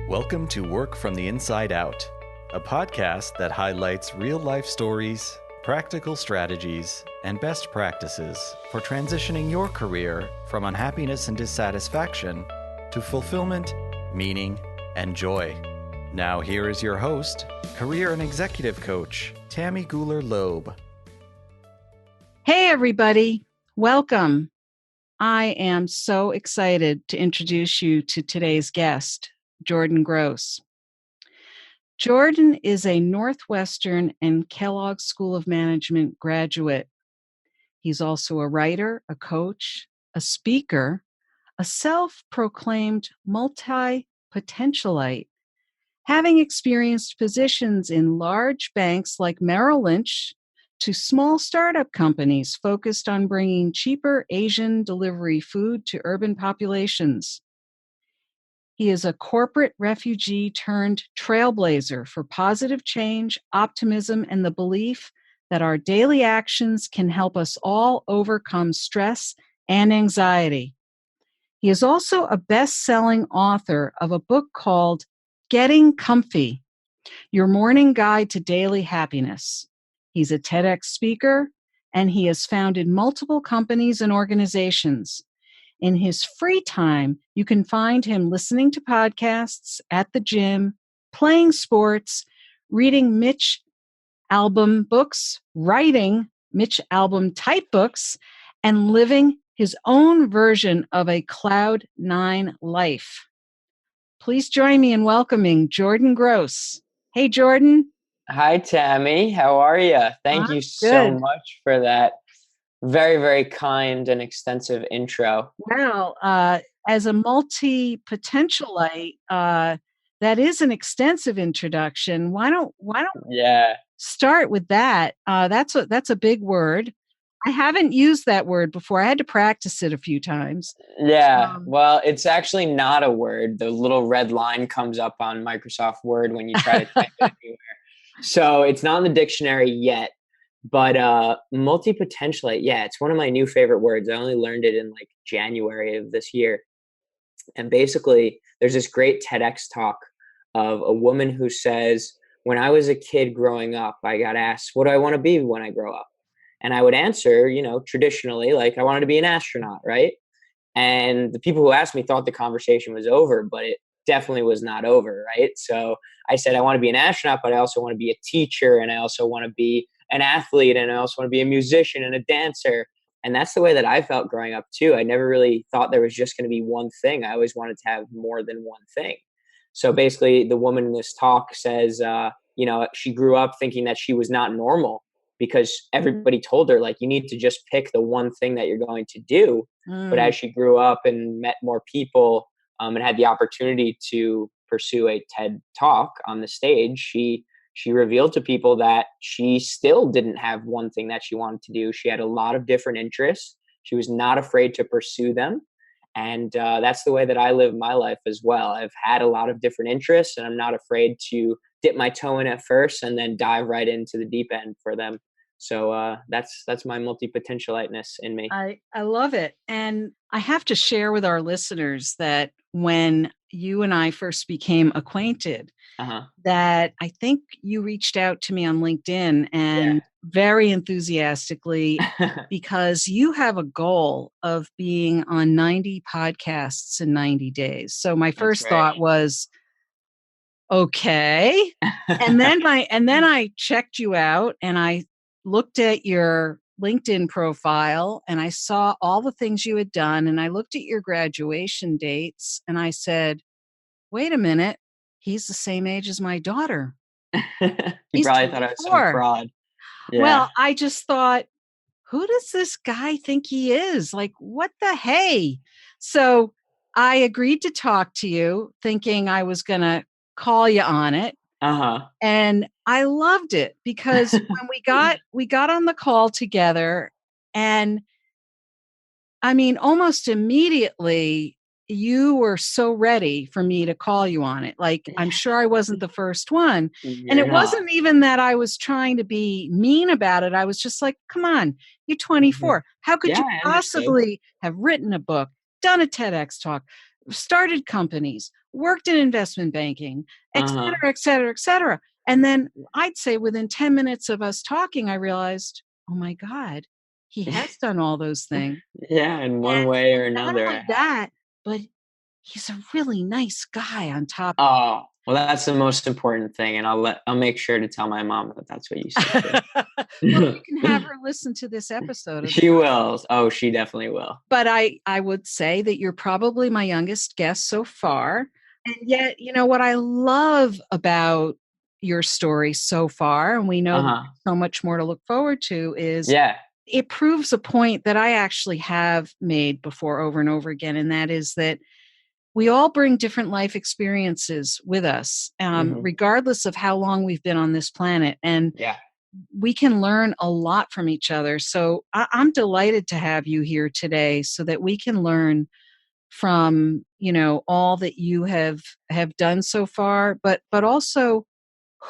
Welcome to Work from the Inside Out, a podcast that highlights real-life stories, practical strategies, and best practices for transitioning your career from unhappiness and dissatisfaction to fulfillment, meaning, and joy. Now here is your host, career and executive coach, Tammy Guler-Loeb. Hey everybody, welcome. I am so excited to introduce you to today's guest, Jordan Gross. Jordan is a Northwestern and Kellogg School of Management graduate. He's also a writer, a coach, a speaker, a self-proclaimed multipotentialite, having experienced positions in large banks like Merrill Lynch to small startup companies focused on bringing cheaper Asian delivery food to urban populations. He is a corporate refugee turned trailblazer for positive change, optimism, and the belief that our daily actions can help us all overcome stress and anxiety. He is also a best-selling author of a book called Getting Comfy, Your Morning Guide to Daily Happiness. He's a TEDx speaker, and he has founded multiple companies and organizations. In his free time, you can find him listening to podcasts, at the gym, playing sports, reading Mitch Albom books, writing Mitch Albom type books, and living his own version of a Cloud 9 life. Please join me in welcoming Jordan Gross. Hey, Jordan. Hi, Tammy. How are you? Thank you so much for that very, very kind and extensive intro. Well, as a multi-potentialite, that is an extensive introduction. Why don't start with that? That's a big word. I haven't used that word before. I had to practice it a few times. Yeah, well, it's actually not a word. The little red line comes up on Microsoft Word when you try to type it anywhere. So it's not in the dictionary yet. But multipotentialite, yeah, it's one of my new favorite words. I only learned it in like January of this year. And basically, there's this great TEDx talk of a woman who says, when I was a kid growing up, I got asked, what do I want to be when I grow up? And I would answer, traditionally, like I wanted to be an astronaut, right? And the people who asked me thought the conversation was over, but it definitely was not over, right? So I said, I want to be an astronaut, but I also want to be a teacher, and I also want to be an athlete, and I also want to be a musician and a dancer. And that's the way that I felt growing up too. I never really thought there was just going to be one thing. I always wanted to have more than one thing. So basically the woman in this talk says, she grew up thinking that she was not normal because everybody told her, like, you need to just pick the one thing that you're going to do. But as she grew up and met more people and had the opportunity to pursue a TED talk on the stage, she revealed to people that she still didn't have one thing that she wanted to do. She had a lot of different interests. She was not afraid to pursue them. And that's the way that I live my life as well. I've had a lot of different interests, and I'm not afraid to dip my toe in at first and then dive right into the deep end for them. So that's my multipotentialiteness in me. I love it. And I have to share with our listeners that when you and I first became acquainted, that I think you reached out to me on LinkedIn and very enthusiastically because you have a goal of being on 90 podcasts in 90 days. So my first thought was, okay. and then I checked you out and I looked at your LinkedIn profile and I saw all the things you had done, and I looked at your graduation dates and I said, wait a minute, he's the same age as my daughter. You probably thought I was some fraud. Yeah. Well, I just thought, who does this guy think he is? Like, what the hey? So I agreed to talk to you thinking I was going to call you on it. And I loved it because when we got on the call together, and I mean, almost immediately you were so ready for me to call you on it. Like, I'm sure I wasn't the first one. And it wasn't even that I was trying to be mean about it. I was just like, come on, you're 24. How could you possibly have written a book, done a TEDx talk, started companies? worked in investment banking, et Uh-huh. cetera, et cetera, et cetera. And then I'd say within 10 minutes of us talking, I realized, oh my God, he has done all those things. Yeah, in one And way or not another, I only have. that, but he's a really nice guy on top. Oh, well, that's the most important thing, and I'll make sure to tell my mom that that's what you said Well, too. you can have her listen to this episode of the She will. Oh, she definitely will. but I would say that you're probably my youngest guest so far. And yet, what I love about your story so far, and we know that Uh-huh. there's so much more to look forward to, is Yeah. it proves a point that I actually have made before over and over again. And that is that we all bring different life experiences with us, Mhm. regardless of how long we've been on this planet. And Yeah. we can learn a lot from each other. So I'm delighted to have you here today so that we can learn from, all that you have done so far, but also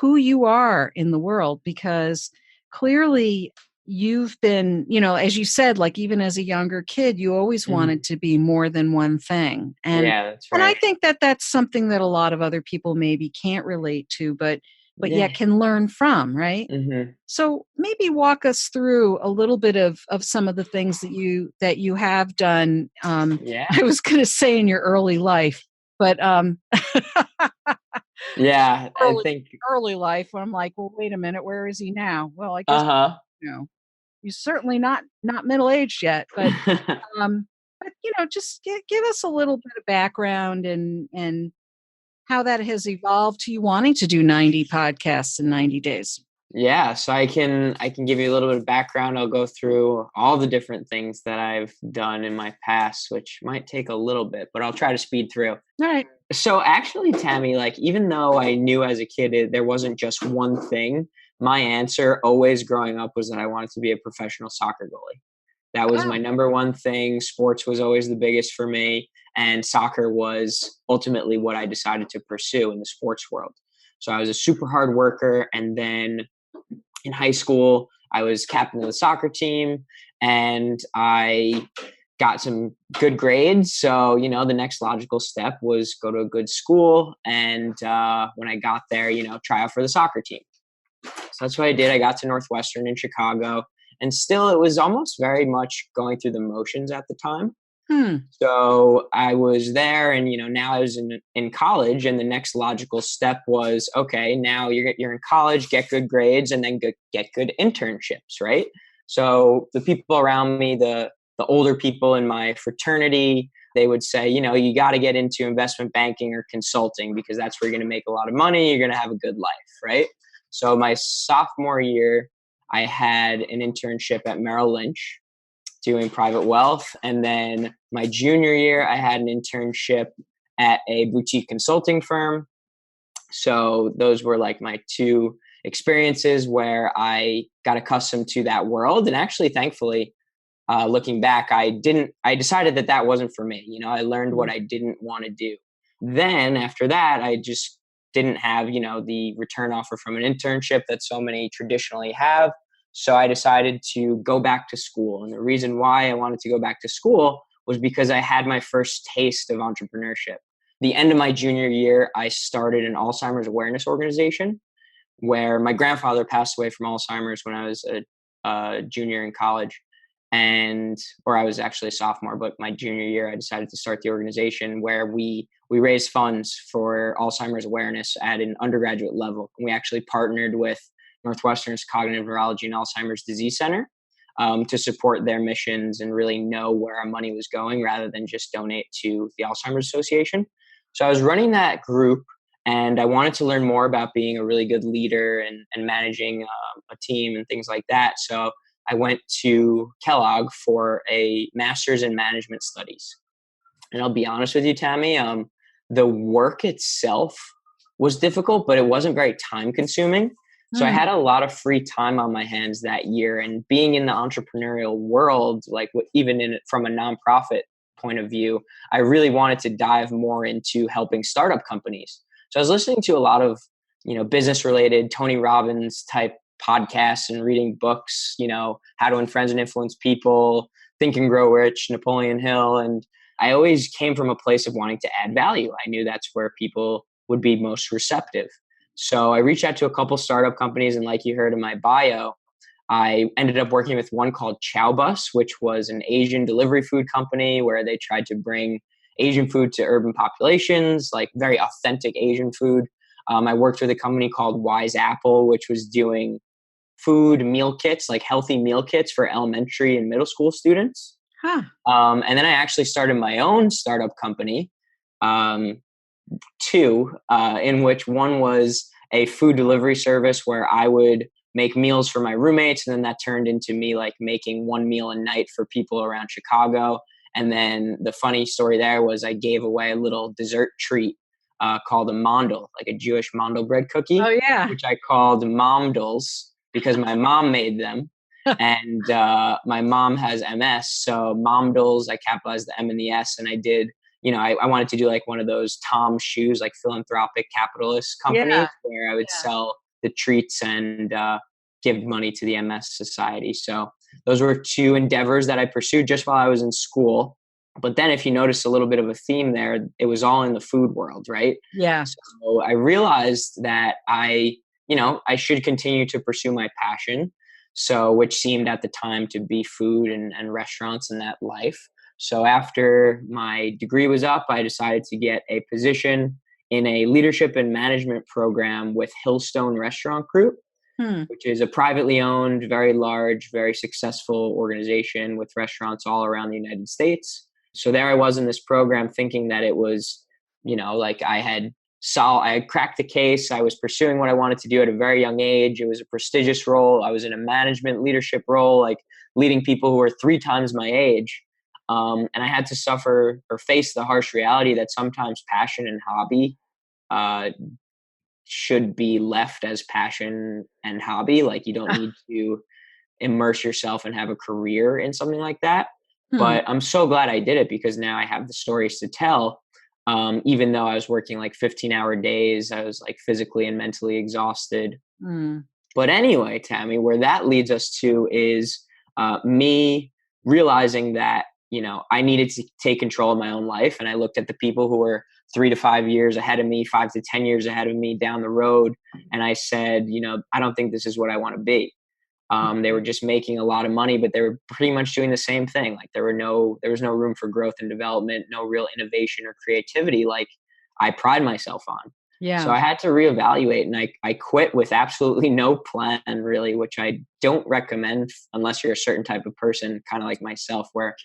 who you are in the world, because clearly you've been, as you said, like even as a younger kid, you always Mhm. wanted to be more than one thing. Yeah, that's And I right. think that that's something that a lot of other people maybe can't relate to, but Yeah. yet can learn from, right? Mhm. So maybe walk us through a little bit of some of the things that you have done. Yeah. I was going to say in your early life, but Yeah, I early think. early life. I'm like, well, wait a minute, where is he now? Well, I guess Uh-huh. you know he's certainly not middle aged yet, um, just give us a little bit of background and how that has evolved to you wanting to do 90 podcasts in 90 days. Yeah, so I can give you a little bit of background. I'll go through all the different things that I've done in my past, which might take a little bit, but I'll try to speed through. All right. So actually, Tammy, like even though I knew as a kid there wasn't just one thing, my answer always growing up was that I wanted to be a professional soccer goalie. That was my Oh, number one thing. Sports was always the biggest for me, and soccer was ultimately what I decided to pursue in the sports world. So I was a super hard worker, and then in high school, I was captain of the soccer team, and I got some good grades. So, the next logical step was go to a good school. And when I got there, try out for the soccer team. So that's what I did. I got to Northwestern in Chicago. And still, it was almost very much going through the motions at the time. hmm. So I was there, and now I was in college, and the next logical step was okay. Now you're in college, get good grades, and then get good internships, right? So the people around me, the older people in my fraternity, they would say, you got to get into investment banking or consulting because that's where you're going to make a lot of money. You're going to have a good life, right? So my sophomore year, I had an internship at Merrill Lynch doing private wealth. And then my junior year, I had an internship at a boutique consulting firm. So those were like my two experiences where I got accustomed to that world. And actually, thankfully, looking back, I decided that wasn't for me. I learned what I didn't want to do. Then after that, I just didn't have, the return offer from an internship that so many traditionally have. So I decided to go back to school. And the reason why I wanted to go back to school was because I had my first taste of entrepreneurship. The end of my junior year, I started an Alzheimer's awareness organization where my grandfather passed away from Alzheimer's when I was a junior in college, or I was actually a sophomore, but my junior year, I decided to start the organization where we raise funds for Alzheimer's awareness at an undergraduate level. And we actually partnered with Northwestern's Cognitive Neurology and Alzheimer's Disease Center to support their missions and really know where our money was going rather than just donate to the Alzheimer's Association. So I was running that group, and I wanted to learn more about being a really good leader and managing a team and things like that. So I went to Kellogg for a master's in management studies. And I'll be honest with you, Tammy, the work itself was difficult, but it wasn't very time consuming. So I Hmm. had a lot of free time on my hands that year, and being in the entrepreneurial world, like even from a nonprofit point of view, I really wanted to dive more into helping startup companies. So I was listening to a lot of, business related Tony Robbins type podcasts and reading books, How to Win Friends and Influence People, Think and Grow Rich, Napoleon Hill. And I always came from a place of wanting to add value. I knew that's where people would be most receptive. So I reached out to a couple startup companies, and like you heard in my bio, I ended up working with one called Chow Bus, which was an Asian delivery food company where they tried to bring Asian food to urban populations, like very authentic Asian food. I worked with a company called Wise Apple, which was doing food meal kits, like healthy meal kits for elementary and middle school students. Huh. And then I actually started my own startup company, two, in which one was a food delivery service where I would make meals for my roommates. And then that turned into me like making one meal a night for people around Chicago. And then the funny story there was I gave away a little dessert treat called a mandel, like a Jewish mandel bread cookie, Oh, yeah. which I called momdels because my mom made them. And my mom has MS. So momdels, I capitalized the M and the S. And I did, I wanted to do like one of those Tom shoes, like philanthropic capitalist companies where I would sell the treats and give money to the MS Society. So those were two endeavors that I pursued just while I was in school. But then if you notice a little bit of a theme there, it was all in the food world, right? Yeah. So I realized that I should continue to pursue my passion. So which seemed at the time to be food and restaurants and that life. So after my degree was up, I decided to get a position in a leadership and management program with Hillstone Restaurant Group, which is a privately owned, very large, very successful organization with restaurants all around the United States. So there I was in this program thinking that it was, like I had cracked the case. I was pursuing what I wanted to do at a very young age. It was a prestigious role. I was in a management leadership role, like leading people who were 3 times my age. And I had to suffer or face the harsh reality that sometimes passion and hobby should be left as passion and hobby. Like you don't need to immerse yourself and have a career in something like that. But I'm so glad I did it because now I have the stories to tell. Even though I was working like 15-hour days, I was like physically and mentally exhausted. But anyway, Tammy, where that leads us to is me realizing that, I needed to take control of my own life. And I looked at the people who were 3 to 5 years ahead of me, 5 to 10 years ahead of me down the road. And I said, I don't think this is what I want to be. They were just making a lot of money, but they were pretty much doing the same thing. Like there was no room for growth and development, no real innovation or creativity like I pride myself on. Yeah. So I had to reevaluate, and I quit with absolutely no plan really, which I don't recommend unless you're a certain type of person, kind of like myself, where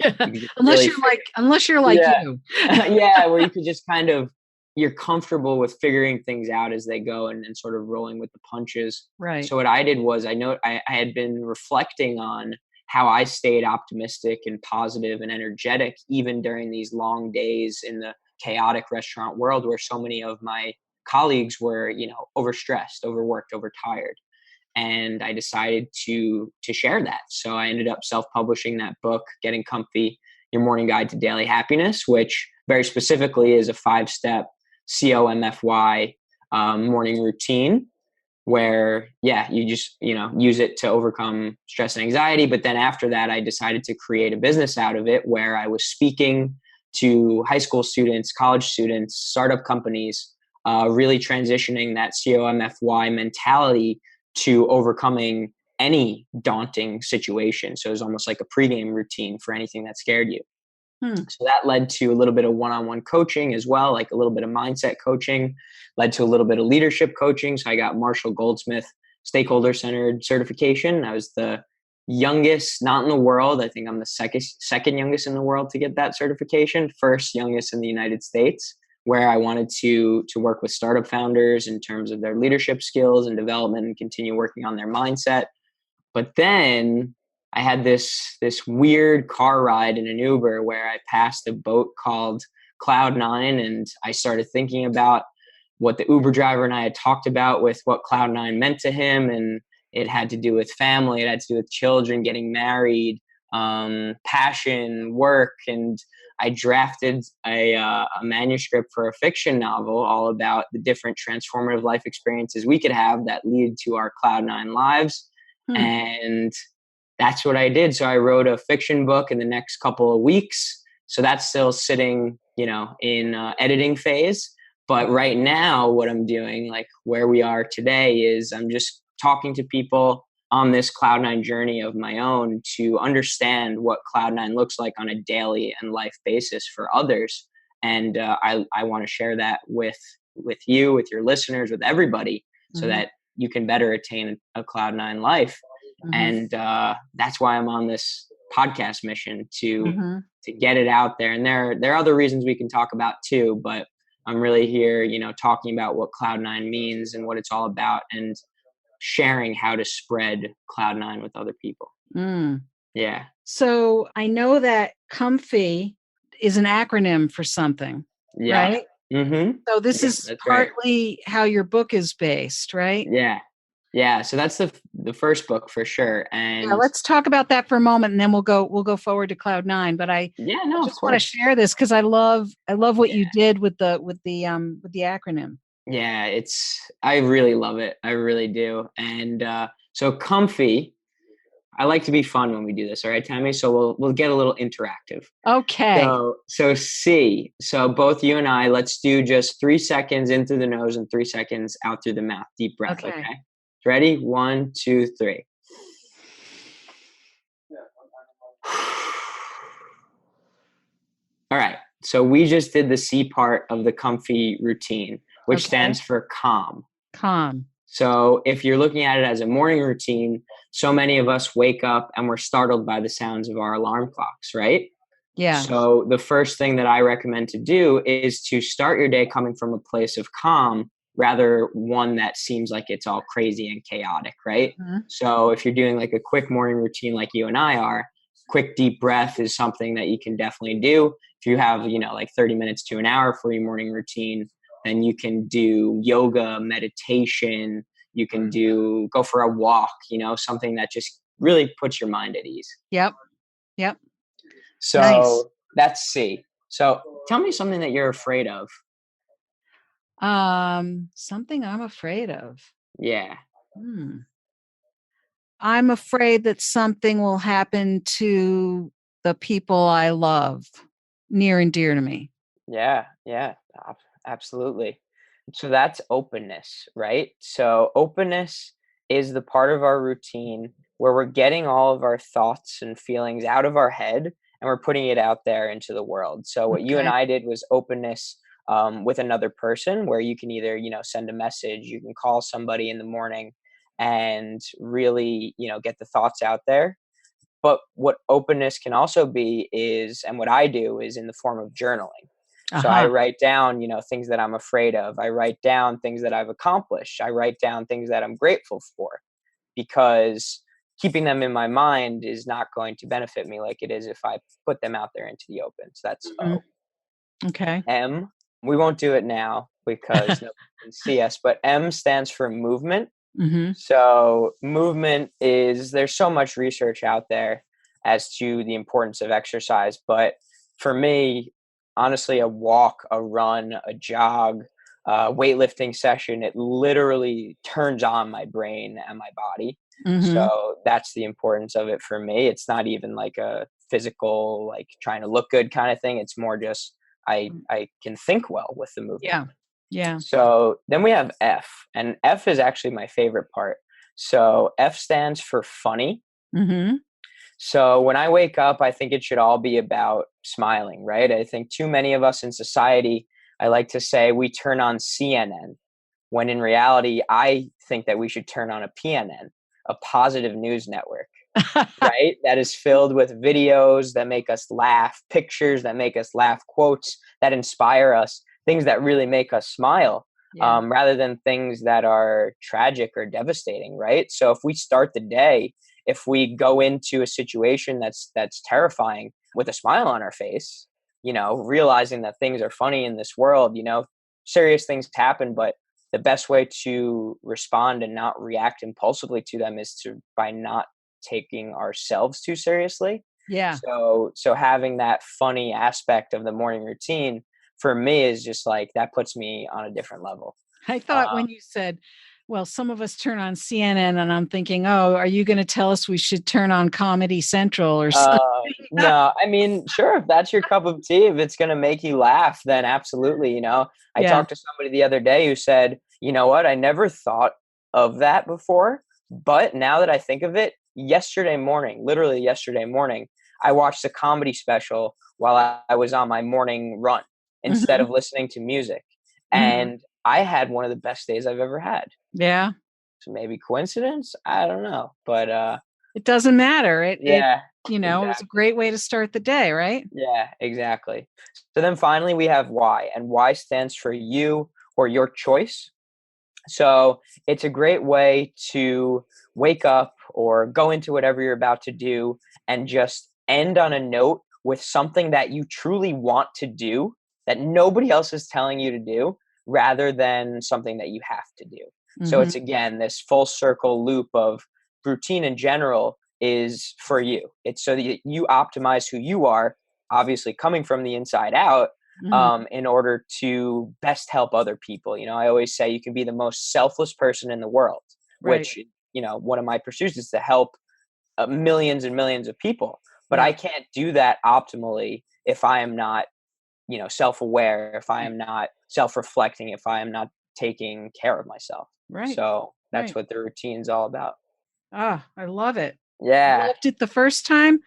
unless you're like you. Yeah, where you could just kind of, you're comfortable with figuring things out as they go and sort of rolling with the punches. Right. So what I did was I had been reflecting on how I stayed optimistic and positive and energetic, even during these long days in the chaotic restaurant world where so many of my colleagues were, overstressed, overworked, overtired. And I decided to share that. So I ended up self-publishing that book, Getting Comfy, Your Morning Guide to Daily Happiness, which very specifically is a 5-step COMFY morning routine where, you just, use it to overcome stress and anxiety. But then after that, I decided to create a business out of it where I was speaking to high school students, college students, startup companies, really transitioning that COMFY mentality to overcoming any daunting situation. So it was almost like a pregame routine for anything that scared you. So that led to a little bit of one-on-one coaching as well, like a little bit of mindset coaching, led to a little bit of leadership coaching. So I got Marshall Goldsmith stakeholder-centered certification. I was the youngest, not in the world. I think I'm the second youngest in the world to get that certification, first youngest in the United States, where I wanted to work with startup founders in terms of their leadership skills and development and continue working on their mindset. But then I had this weird car ride in an Uber where I passed a boat called Cloud9, and I started thinking about what the Uber driver and I had talked about with what Cloud9 meant to him. And it had to do with family. It had to do with children, getting married, passion, work. And I drafted a manuscript for a fiction novel all about the different transformative life experiences we could have that lead to our Cloud9 lives. And that's what I did. So I wrote a fiction book in the next couple of weeks, So that's still sitting, in editing phase. But right now, what I'm doing, like where we are today, is I'm just talking to people on this Cloud9 journey of my own to understand what Cloud9 looks like on a daily and life basis for others. And I want to share that with you, with your listeners, with everybody, so that you can better attain a Cloud9 life. And that's why I'm on this podcast mission to get it out there. And there are other reasons we can talk about too, but I'm really here, talking about what Cloud9 means and what it's all about, and sharing how to spread Cloud9 with other people. Yeah. So I know that comfy is an acronym for something, right? So this is partly how your book is based, right? Yeah. So that's the first book for sure. And let's talk about that for a moment, and then we'll go forward to Cloud9. But I just want to share this because I love what you did with the acronym. Yeah, I really love it. I really do. And so comfy, I like to be fun when we do this. All right, Tammy. So we'll get a little interactive. Okay. So C. So both you and I, let's do just 3 seconds in through the nose and 3 seconds out through the mouth. Deep breath. Okay. Ready? 1, 2, 3. All right. So we just did the C part of the comfy routine, which stands for calm. Calm. So if you're looking at it as a morning routine, so many of us wake up and we're startled by the sounds of our alarm clocks, right? Yeah. So the first thing that I recommend to do is to start your day coming from a place of calm, rather one that seems like it's all crazy and chaotic, right? So if you're doing like a quick morning routine like you and I are, quick deep breath is something that you can definitely do. If you have, like 30 minutes to an hour for your morning routine, then you can do yoga, meditation, you can go for a walk, something that just really puts your mind at ease. Yep. So nice. That's C. So tell me something that you're afraid of. Something I'm afraid of. Yeah. I'm afraid that something will happen to the people I love, near and dear to me. Yeah, absolutely. So that's openness, right? So openness is the part of our routine where we're getting all of our thoughts and feelings out of our head and we're putting it out there into the world. So what you and I did was openness with another person, where you can either, send a message, you can call somebody in the morning and really, get the thoughts out there. But what openness can also be is, and what I do is in the form of journaling. So I write down, things that I'm afraid of. I write down things that I've accomplished. I write down things that I'm grateful for, because keeping them in my mind is not going to benefit me like it is if I put them out there into the open. So that's O. Okay. M, we won't do it now because nobody can see us, but M stands for movement. So movement there's so much research out there as to the importance of exercise. But for me, honestly, a walk, a run, a jog, weightlifting session, it literally turns on my brain and my body. So that's the importance of it for me. It's not even like a physical, like trying to look good kind of thing. It's more just I can think well with the movement. Yeah. So then we have F, and F is actually my favorite part. So F stands for funny. So when I wake up, I think it should all be about smiling, right? I think too many of us in society, I like to say we turn on CNN, when in reality, I think that we should turn on a PNN, a positive news network, right? That is filled with videos that make us laugh, pictures that make us laugh, quotes that inspire us, things that really make us smile, rather than things that are tragic or devastating, right? So if we start the day, if we go into a situation that's terrifying with a smile on our face, realizing that things are funny in this world, serious things happen, but the best way to respond and not react impulsively to them is by not taking ourselves too seriously. Yeah. So having that funny aspect of the morning routine for me is just like, that puts me on a different level. I thought when Well, some of us turn on CNN and I'm thinking, oh, are you going to tell us we should turn on Comedy Central or something? No, I mean, sure, if that's your cup of tea, if it's going to make you laugh, then absolutely. I Yeah. talked to somebody the other day who said, you know what, I never thought of that before, but now that I think of it, literally yesterday morning, I watched a comedy special while I was on my morning run instead Hmm. of listening to music. Hmm. And I had one of the best days I've ever had. Yeah. So maybe coincidence? I don't know. But It doesn't matter. It, yeah, it was a exactly. great way to start the day, right? Yeah, exactly. So then finally we have why, and why stands for you or your choice. So it's a great way to wake up or go into whatever you're about to do and just end on a note with something that you truly want to do that nobody else is telling you to do rather than something that you have to do. So Hmm. it's again this full circle loop of routine in general is for you. It's so that you optimize who you are, obviously coming from the inside out, Hmm. in order to best help other people. I always say you can be the most selfless person in the world, Right. which, one of my pursuits is to help millions and millions of people. But Yeah. I can't do that optimally if I am not, self-aware, if I Right. am not self-reflecting, if I am not taking care of myself. Right. So that's Right. what the routine's all about. Ah, I love it. Yeah. Loved it the first time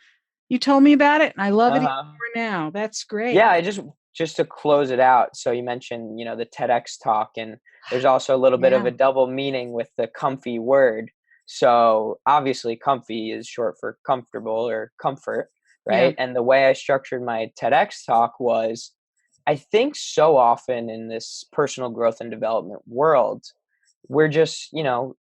you told me about it, and I love it even Uh-huh. more now. That's great. Yeah, I just to close it out. So you mentioned, the TEDx talk, and there's also a little bit of Yeah. a double meaning with the comfy word. So obviously, comfy is short for comfortable or comfort, Yeah. right? And the way I structured my TEDx talk was, I think so often in this personal growth and development world, we're just,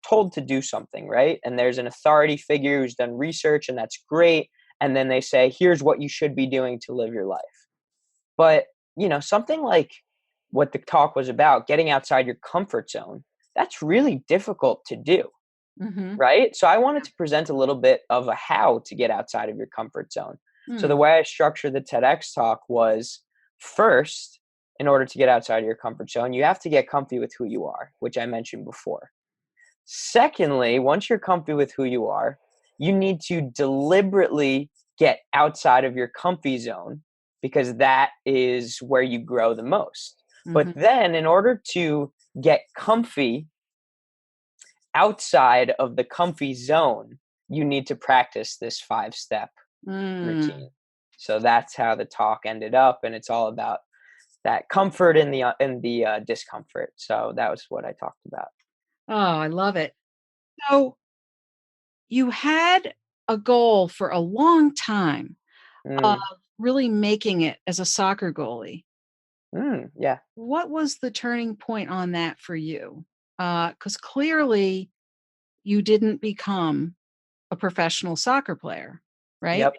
told to do something, right? And there's an authority figure who's done research, and that's great. And then they say, here's what you should be doing to live your life. But, something like what the talk was about, getting outside your comfort zone, that's really difficult to do, Hmm. right? So I wanted to present a little bit of a how to get outside of your comfort zone. So the Mm. way I structured the TEDx talk was, first, in order to get outside of your comfort zone, you have to get comfy with who you are, which I mentioned before. Secondly, once you're comfy with who you are, you need to deliberately get outside of your comfy zone because that is where you grow the most. But Hmm. then, in order to get comfy outside of the comfy zone, you need to practice this 5-step Mm. routine. So that's how the talk ended up, and it's all about that comfort in the discomfort. So that was what I talked about. Oh, I love it. So you had a goal for a long time of Mm, really making it as a soccer goalie. yeah. What was the turning point on that for you? Because clearly you didn't become a professional soccer player, right? Yep.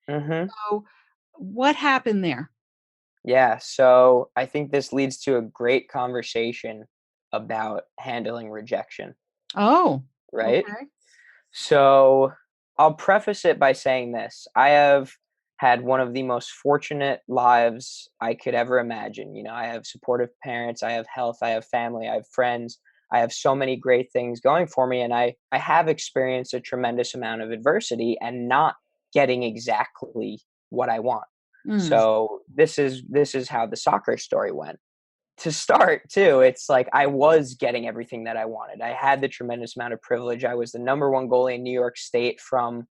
Mhm. So what happened there? Yeah, so I think this leads to a great conversation about handling rejection, Oh, right? okay. So I'll preface it by saying this. I have had one of the most fortunate lives I could ever imagine. I have supportive parents, I have health, I have family, I have friends. I have so many great things going for me, and I have experienced a tremendous amount of adversity and not getting exactly what I want. Mm. So this is how the soccer story went. To start too, it's like I was getting everything that I wanted. I had the tremendous amount of privilege. I was the number one goalie in New York State from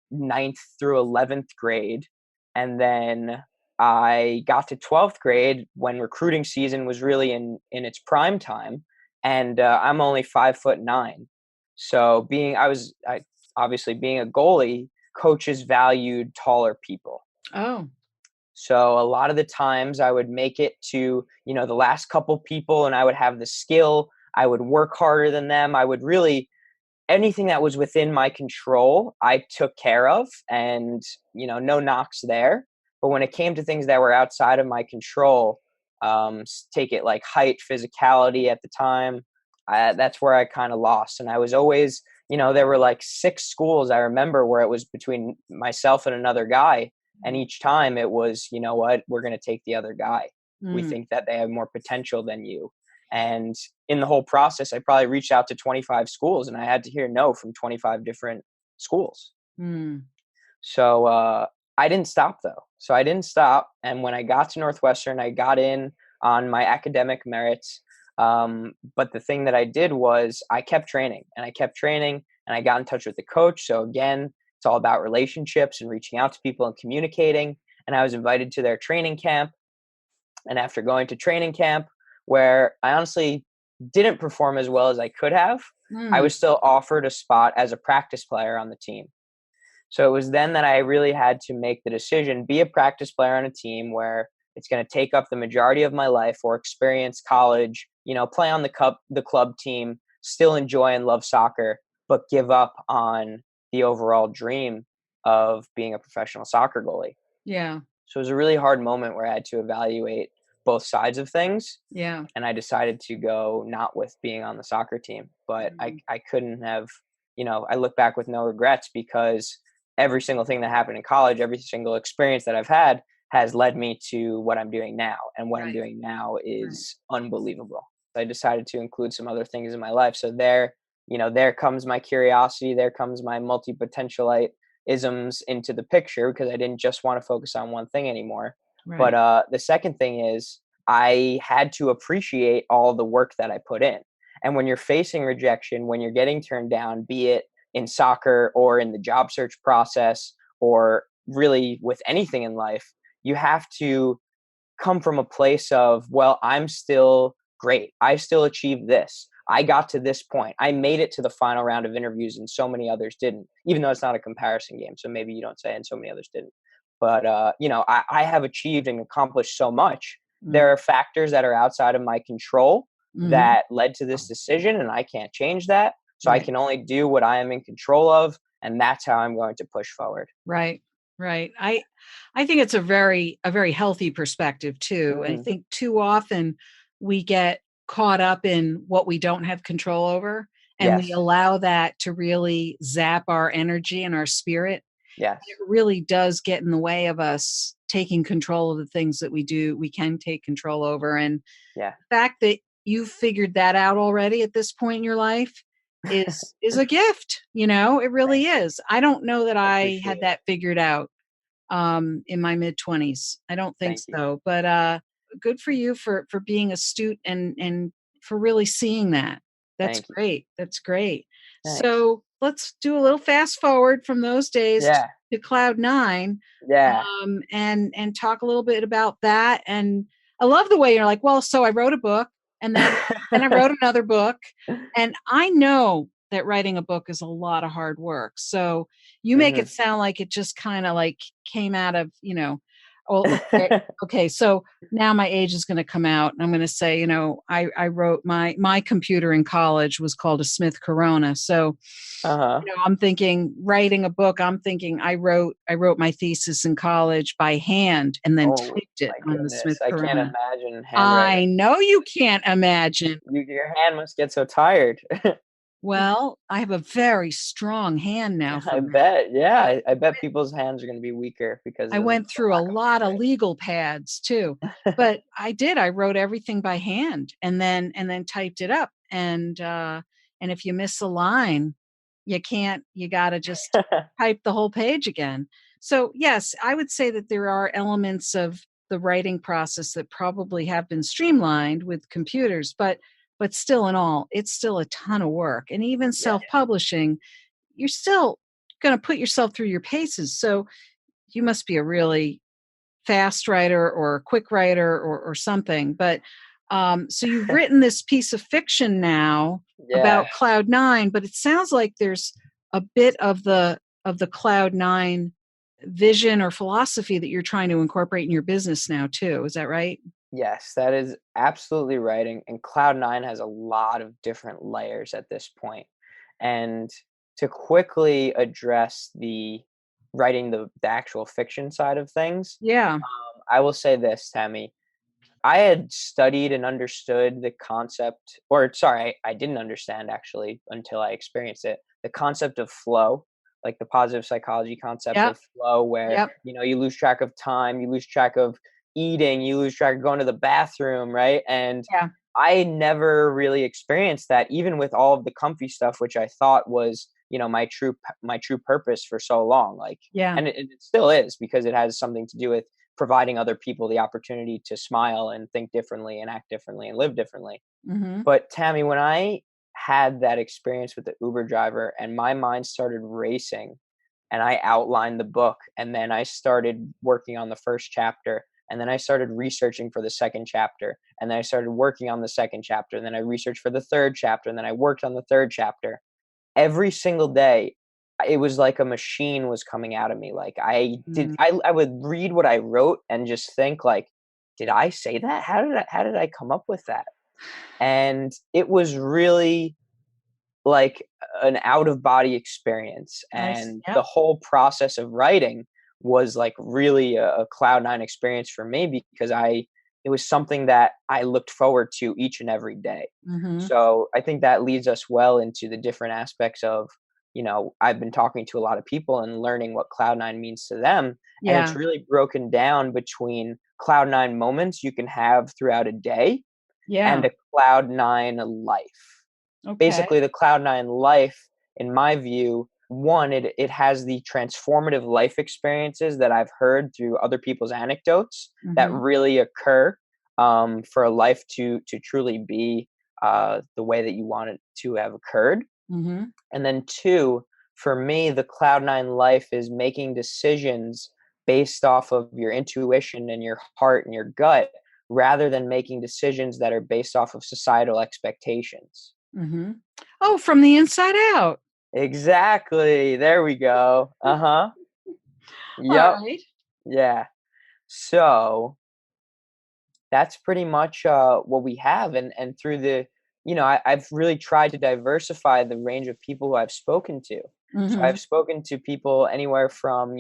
ninth through 11th grade. And then I got to 12th grade when recruiting season was really in its prime time. And I'm only 5'9". So obviously being a goalie, coaches valued taller people. Oh. So a lot of the times I would make it to, the last couple people, and I would have the skill. I would work harder than them. I would really, anything that was within my control, I took care of, and, no knocks there. But when it came to things that were outside of my control, take it like height, physicality at the time, that's where I kind of lost. And I was always, there were like 6 schools I remember where it was between myself and another guy. And each time it was, you know what, we're going to take the other guy. We Mm. think that they have more potential than you. And in the whole process, I probably reached out to 25 schools, and I had to hear no from 25 different schools. Mm. So I didn't stop though. So I didn't stop. And when I got to Northwestern, I got in on my academic merits. But the thing that I did was I kept training and I kept training, and I got in touch with the coach. So again, it's all about relationships and reaching out to people and communicating. And I was invited to their training camp. And after going to training camp, where I honestly didn't perform as well as I could have, I Mm. was still offered a spot as a practice player on the team. So it was then that I really had to make the decision, be a practice player on a team where it's going to take up the majority of my life, or experience college, play on the club team, still enjoy and love soccer, but give up on the overall dream of being a professional soccer goalie. Yeah. So it was a really hard moment where I had to evaluate both sides of things. Yeah. And I decided to go not with being on the soccer team, but I couldn't have, I look back with no regrets, because every single thing that happened in college, every single experience that I've had has led me to what I'm doing now. And what I'm Right. doing now is unbelievable. I decided to include some other things in my life. So there comes my curiosity. There comes my multipotentialite isms into the picture, because I didn't just want to focus on one thing anymore. Right. But the second thing is I had to appreciate all the work that I put in. And when you're facing rejection, when you're getting turned down, be it in soccer or in the job search process, or really with anything in life, you have to come from a place of, well, I'm still great. I still achieved this. I got to this point. I made it to the final round of interviews, and so many others didn't, even though it's not a comparison game. So maybe you don't say, and so many others didn't. But, I have achieved and accomplished so much. Mm. There are factors that are outside of my control Mhm. that led to this decision, and I can't change that. So I Right. can only do what I am in control of, and that's how I'm going to push forward. Right. Right. I think it's a very healthy perspective too. I Mm, think too often we get caught up in what we don't have control over, and we yes. allow that to really zap our energy and our spirit. Yes. It really does get in the way of us taking control of the things that we can take control over. And Yeah. the fact that you've figured that out already at this point in your life is a gift. It really Thank you. is. I don't know that I I appreciate had it. that figured out in my mid-20s. I don't think Thank you. so. But good for you for being astute and for really seeing that. That's Thank you. great. That's great. Thanks. So let's do a little fast forward from those days Yeah. to Cloud Nine, Yeah. and talk a little bit about that. And I love the way you're like, well, so I wrote a book, and then I wrote another book, and I know that writing a book is a lot of hard work. So you make it Mhm. sound like it just kind of like came out of, oh, okay, okay. So now my age is going to come out, and I'm going to say, I wrote my computer in college was called a Smith Corona. So Uh-huh. I'm thinking writing a book. I'm thinking I wrote my thesis in college by hand and then Oh typed it my on the Smith goodness. I can't Corona. imagine handwriting. I know you can't imagine. Your hand must get so tired. Well, I have a very strong hand now I from that. bet. Yeah. I bet people's hands are going to be weaker because I of went the through a lack of lot of handwriting. legal pads too, but I did. I wrote everything by hand and then typed it up. And if you miss a line, you got to just type the whole page again. So yes, I would say that there are elements of the writing process that probably have been streamlined with computers, but still in all, it's still a ton of work. And even Yeah. self-publishing, you're still going to put yourself through your paces. So you must be a really fast writer or a quick writer or something. But so you've written this piece of fiction now Yeah. about Cloud Nine, but it sounds like there's a bit of the Cloud Nine vision or philosophy that you're trying to incorporate in your business now too. Is that right? Yes, that is absolutely right. And Cloud9 has a lot of different layers at this point. And to quickly address the writing the actual fiction side of things, Yeah. I will say this, Tammy. I had studied and understood the concept, or sorry, I didn't understand actually until I experienced it. The concept of flow, like the positive psychology concept Yep. of flow, where Yep. you lose track of time, you lose track of eating, you lose track of going to the bathroom, right? And Yeah. I never really experienced that, even with all of the comfy stuff, which I thought was, my true purpose for so long. Like, Yeah. and it still is, because it has something to do with providing other people the opportunity to smile and think differently and act differently and live differently. Mm-hmm. But Tammy, when I had that experience with the Uber driver and my mind started racing, and I outlined the book, and then I started working on the first chapter, and then I started researching for the second chapter, and then I started working on the second chapter, and then I researched for the third chapter, and then I worked on the third chapter. Every single day, it was like a machine was coming out of me. Like I would read what I wrote and just think like, did I say that? How did I come up with that? And it was really like an out of body experience, and Yeah. the whole process of writing was like really a cloud nine experience for me, because it was something that I looked forward to each and every day. Mm-hmm. So I think that leads us well into the different aspects of, I've been talking to a lot of people and learning what cloud nine means to them, and it's Yeah. really broken down between cloud nine moments you can have throughout a day Yeah. and a cloud nine life. Okay. Basically, the cloud nine life, in my view, one, it has the transformative life experiences that I've heard through other people's anecdotes that Mm-hmm. really occur, for a life to truly be the way that you want it to have occurred. Mm-hmm. And then two, for me, the cloud nine life is making decisions based off of your intuition and your heart and your gut, rather than making decisions that are based off of societal expectations. Mm-hmm. Oh, from the inside out. Exactly. There we go. Uh-huh. All Yep. right. Yeah. So that's pretty much what we have. And through I've really tried to diversify the range of people who I've spoken to. So Mm-hmm. I've spoken to people anywhere from,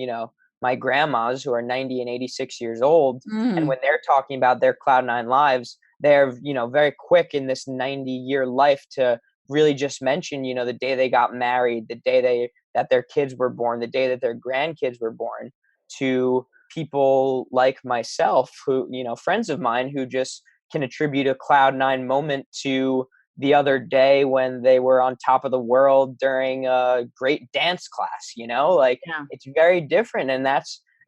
my grandmas who are 90 and 86 years old. And Mm-hmm. when they're talking about their cloud nine lives, they're, very quick in this 90-year life to really just mention, the day they got married, the day that their kids were born, the day that their grandkids were born, to people like myself who, friends of mine who just can attribute a cloud nine moment to the other day when they were on top of the world during a great dance class, like Yeah. it's very different. And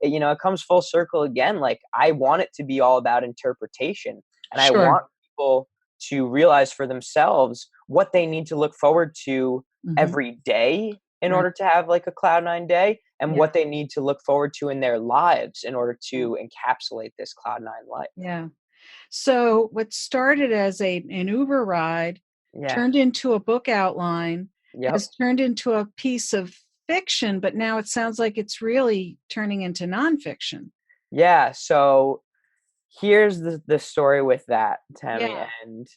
it comes full circle again. Like I want it to be all about interpretation, and I Sure. want people to realize for themselves what they need to look forward to Mm-hmm. every day in Right. order to have like a cloud nine day, and Yeah. what they need to look forward to in their lives in order Yeah. to encapsulate this cloud nine life. Yeah. So what started as an Uber ride Yeah. turned into a book outline, Yep. has turned into a piece of fiction, but now it sounds like it's really turning into nonfiction. Yeah. So here's the story with that, Tammy. Yeah. And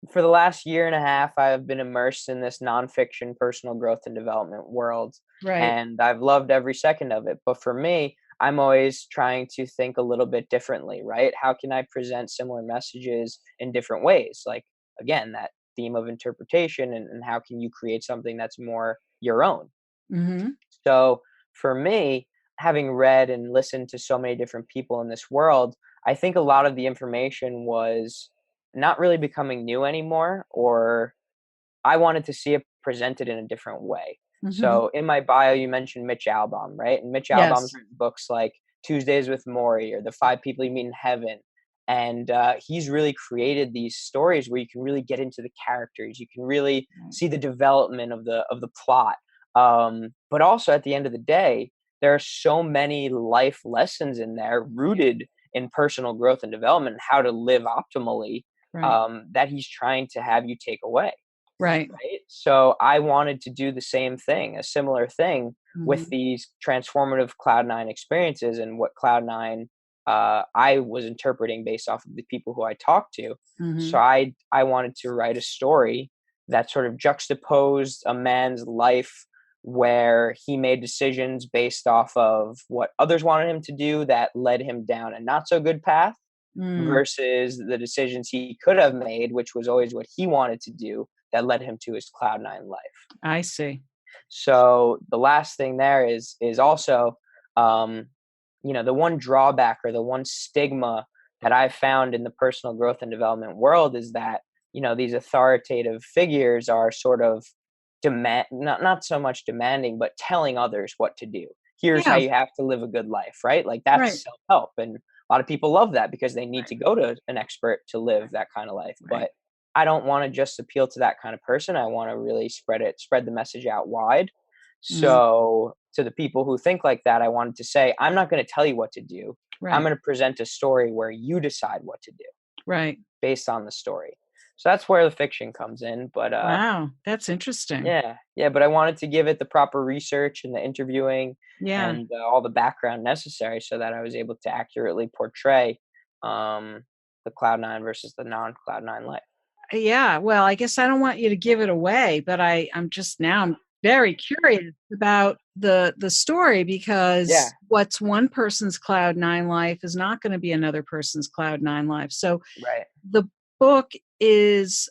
for the last year and a half, I've been immersed in this nonfiction personal growth and development world, Right. and I've loved every second of it. But for me, I'm always trying to think a little bit differently, right? How can I present similar messages in different ways? Like, again, that theme of interpretation, and how can you create something that's more your own? Mm-hmm. So for me, having read and listened to so many different people in this world, I think a lot of the information was not really becoming new anymore, or I wanted to see it presented in a different way. Mm-hmm. So in my bio, you mentioned Mitch Albom, right? And Mitch Albom's Yes. written books like Tuesdays with Maury or The Five People You Meet in Heaven. And he's really created these stories where you can really get into the characters. You can really Right. see the development of the plot. But also at the end of the day, there are so many life lessons in there rooted in personal growth and development, and how to live optimally, Right. that he's trying to have you take away. Right. Right? So I wanted to do the same thing, a similar thing with Mm-hmm. these transformative Cloud Nine experiences, and what Cloud Nine I was interpreting based off of the people who I talked to. Mm-hmm. So I wanted to write a story that sort of juxtaposed a man's life where he made decisions based off of what others wanted him to do that led him down a not so good path, Mm, versus the decisions he could have made, which was always what he wanted to do, that led him to his cloud nine life. I see. So the last thing there is also, um, the one drawback or the one stigma that I've found in the personal growth and development world is that, these authoritative figures are sort of not so much demanding, but telling others what to do. Here's how Yeah, you have to live a good life, right? Like right, that's self-help. And a lot of people love that because they need to go to an expert to live that kind of life. right. But I don't want to just appeal to that kind of person. I want to really spread the message out wide. Mm, So to the people who think like that, I wanted to say, I'm not going to tell you what to do. I'm right, going to present a story where you decide what to do right. based on the story. So that's where the fiction comes in. But Wow, that's interesting. yeah, but I wanted to give it the proper research and the interviewing Yeah. and all the background necessary so that I was able to accurately portray the Cloud9 versus the non-Cloud9 life. Yeah, well, I guess I don't want you to give it away, but I'm very curious about the story Yeah, because what's one person's cloud nine life is not going to be another person's cloud nine life. So right. the book is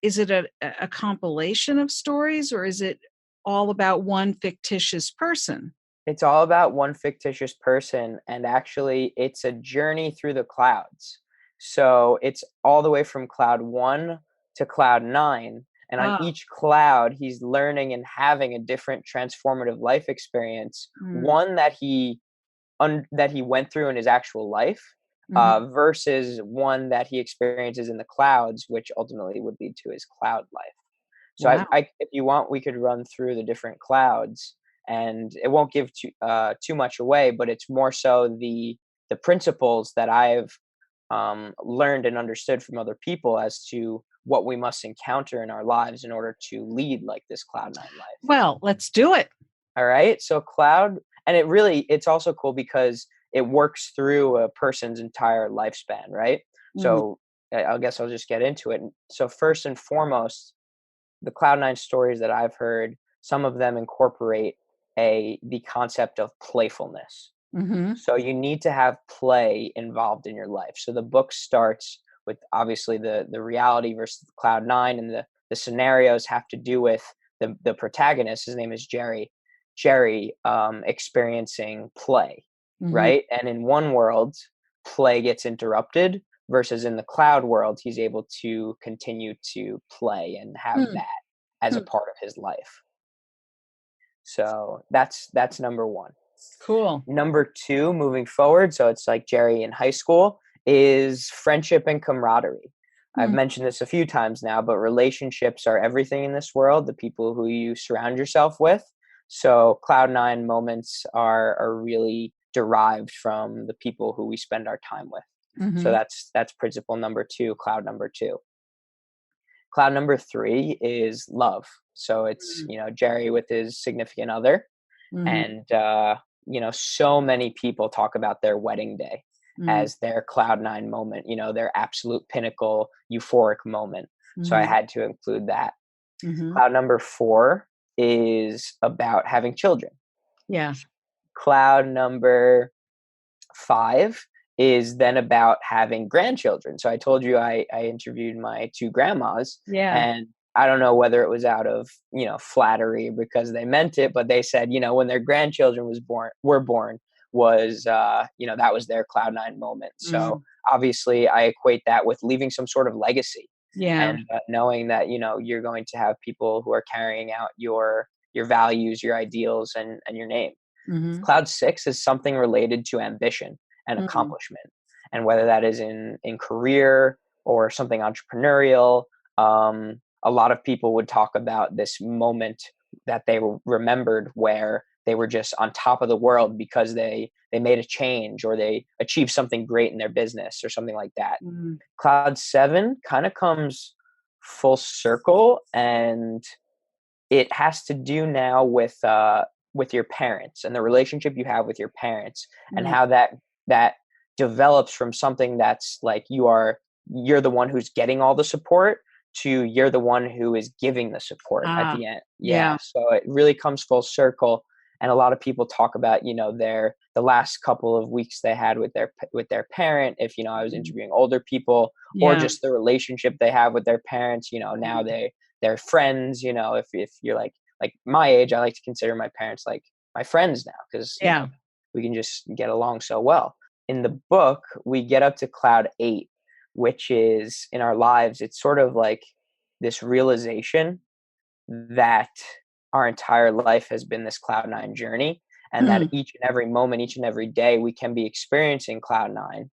it a compilation of stories, or is it all about one fictitious person? It's all about one fictitious person, and actually, it's a journey through the clouds. So it's all the way from cloud one to cloud nine. And on Ah, each cloud, he's learning and having a different transformative life experience, mm, one that he went through in his actual life, mhm. versus one that he experiences in the clouds, which ultimately would lead to his cloud life. So Wow. if you want, we could run through the different clouds, and it won't give too much away, but it's more so the principles that I've learned and understood from other people as to what we must encounter in our lives in order to lead like this cloud nine life. Well, let's do it. All right. So cloud, and it's also cool because it works through a person's entire lifespan, right? Mm, So I guess I'll just get into it. So first and foremost, the Cloud9 stories that I've heard, some of them incorporate the concept of playfulness. mhm, So you need to have play involved in your life. So the book starts with obviously the reality versus Cloud9, and the scenarios have to do with the protagonist. His name is Jerry. Jerry experiencing play, mhm, right? And in one world, play gets interrupted, versus in the cloud world, he's able to continue to play and have mm, that as a mm. part of his life. So that's number one. Cool. Number two, moving forward, so it's like Jerry in high school, is friendship and camaraderie. I've Mm, mentioned this a few times now, but relationships are everything in this world, the people who you surround yourself with. So Cloud9 moments are really derived from the people who we spend our time with. So mhm, that's principle number two, cloud number two. Cloud number three is love. So it's, mm, Jerry with his significant other, mhm, and so many people talk about their wedding day mm, as their cloud9 moment, their absolute pinnacle euphoric moment. So I mhm, had to include that. mhm. Cloud number four is about having children. Yeah, Cloud number five is then about having grandchildren. So I told you I interviewed my two grandmas, yeah. and I don't know whether it was out of, flattery because they meant it, but they said, when their grandchildren were born was, that was their cloud9 moment. So Mm, obviously I equate that with leaving some sort of legacy, yeah, and knowing that, you're going to have people who are carrying out your values, your ideals, and your name. mhm, Cloud six is something related to ambition and mm, accomplishment, and whether that is in career or something entrepreneurial. A lot of people would talk about this moment that they remembered where they were just on top of the world because they made a change or they achieved something great in their business or something like that. mm, Cloud seven kind of comes full circle, and it has to do now with your parents and the relationship you have with your parents, and mm. how that develops from something that's like you're the one who's getting all the support to you're the one who is giving the support at Ah, the end. Yeah, yeah. so it really comes full circle. And a lot of people talk about the last couple of weeks they had with their parent, if I was Mhm. interviewing older people, or Yeah. just the relationship they have with their parents. Now Mhm. they're friends. If you're like my age, I like to consider my parents like my friends now, because Yeah. we can just get along so well. In the book, we get up to cloud 8, which is in our lives, it's sort of like this realization that our entire life has been this cloud 9 journey, and that each and every moment, each and every day, we can be experiencing cloud 9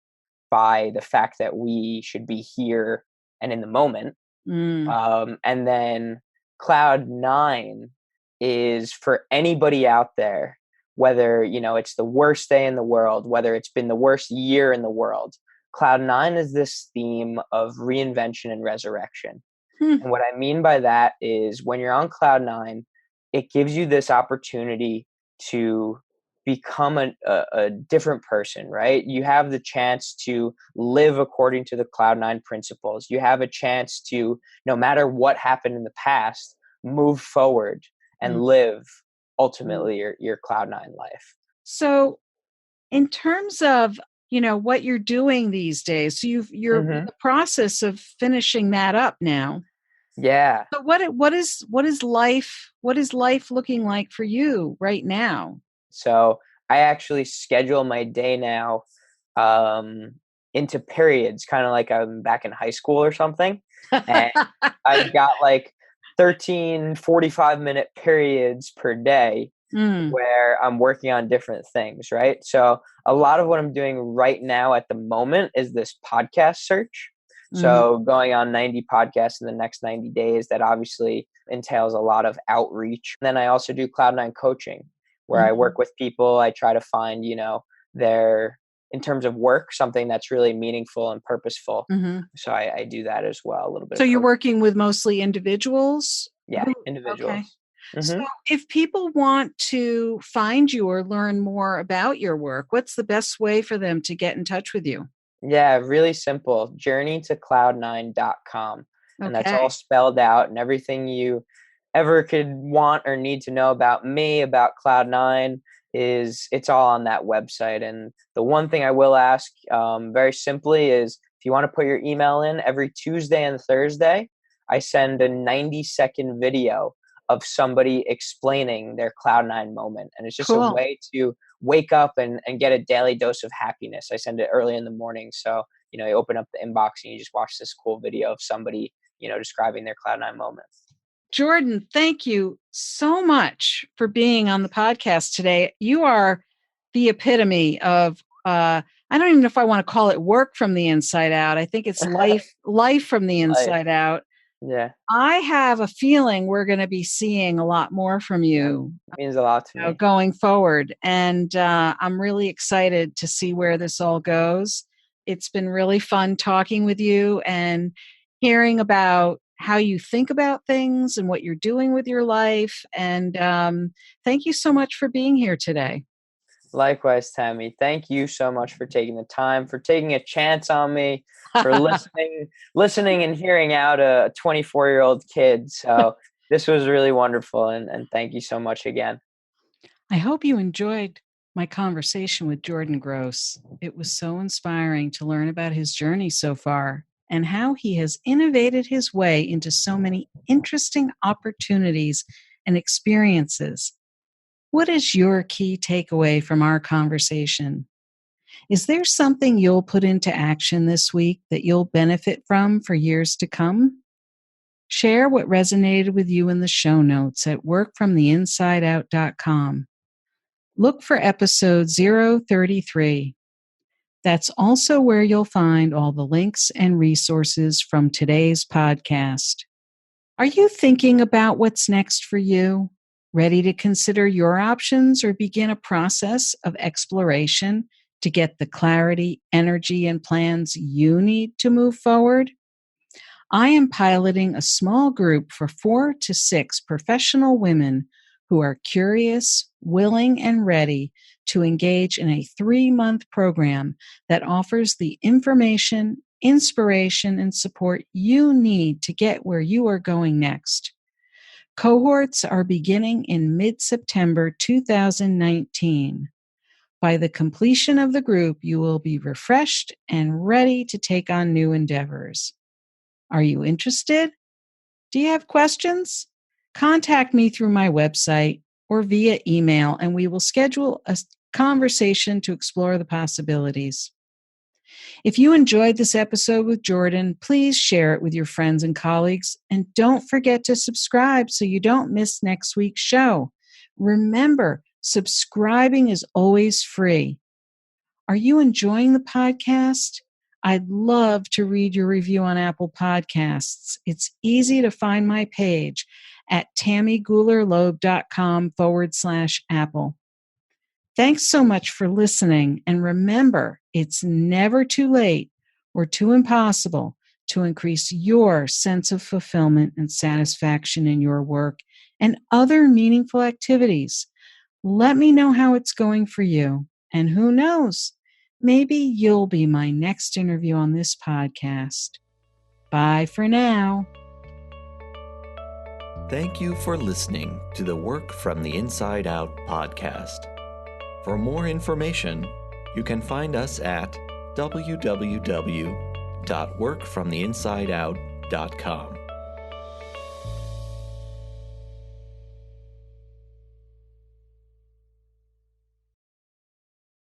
by the fact that we should be here and in the moment. And then cloud 9 is for anybody out there, whether, it's the worst day in the world, whether it's been the worst year in the world. Cloud 9 is this theme of reinvention and resurrection. And what I mean by that is when you're on cloud 9, it gives you this opportunity to become a different person, right? You have the chance to live according to the cloud 9 principles. You have a chance to, no matter what happened in the past, move forward and live ultimately your cloud 9 life. So in terms of, what you're doing these days, so you're in the process of finishing that up now. Yeah. So what is life looking like for you right now? So I actually schedule my day now into periods, kind of like I'm back in high school or something. And I've got like 13 45-minute periods per day where I'm working on different things, right? So a lot of what I'm doing right now at the moment is this podcast search. So going on 90 podcasts in the next 90 days, that obviously entails a lot of outreach. And then I also do cloud 9 coaching, where I work with people. I try to find, their, in terms of work, something that's really meaningful and purposeful. So I do that as well a little bit. So you're working with mostly individuals? Yeah, individuals. Okay. So if people want to find you or learn more about your work, what's the best way for them to get in touch with you? Yeah, really simple. journeytocloud9.com. And that's all spelled out, and everything you ever could want or need to know about me, about cloud 9, it's all on that website. And the one thing I will ask very simply is, if you want to put your email in, every Tuesday and Thursday, I send a 90-second video of somebody explaining their cloud 9 moment. And it's just a way to wake up and get a daily dose of happiness. I send it early in the morning. So, you open up the inbox and you just watch this cool video of somebody, describing their cloud 9 moment. Jordan, thank you so much for being on the podcast today. You are the epitome of, I don't even know if I want to call it work from the inside out. I think it's life from the inside out. Yeah. I have a feeling we're going to be seeing a lot more from you. It means a lot to me. Going forward. And I'm really excited to see where this all goes. It's been really fun talking with you and hearing about how you think about things and what you're doing with your life. And thank you so much for being here today. Likewise, Tammy. Thank you so much for taking the time, for taking a chance on me, for listening and hearing out a 24-year-old kid. So this was really wonderful. And thank you so much again. I hope you enjoyed my conversation with Jordan Gross. It was so inspiring to learn about his journey so far and how he has innovated his way into so many interesting opportunities and experiences. What is your key takeaway from our conversation? Is there something you'll put into action this week that you'll benefit from for years to come? Share what resonated with you in the show notes at workfromtheinsideout.com. Look for episode 033. That's also where you'll find all the links and resources from today's podcast. Are you thinking about what's next for you? Ready to consider your options or begin a process of exploration to get the clarity, energy, and plans you need to move forward? I am piloting a small group for 4 to 6 professional women who are curious, willing, and ready to engage in a 3-month program that offers the information, inspiration, and support you need to get where you are going next. Cohorts are beginning in mid-September 2019. By the completion of the group, you will be refreshed and ready to take on new endeavors. Are you interested? Do you have questions? Contact me through my website or via email, and we will schedule a conversation to explore the possibilities. If you enjoyed this episode with Jordan, please share it with your friends and colleagues, and don't forget to subscribe so you don't miss next week's show. Remember, subscribing is always free. Are you enjoying the podcast? I'd love to read your review on Apple Podcasts. It's easy to find my page at tammygulerloeb.com/Apple. Thanks so much for listening, and remember, it's never too late or too impossible to increase your sense of fulfillment and satisfaction in your work and other meaningful activities. Let me know how it's going for you, and who knows, maybe you'll be my next interview on this podcast. Bye for now. Thank you for listening to the Work from the Inside Out podcast. For more information, you can find us at www.workfromtheinsideout.com.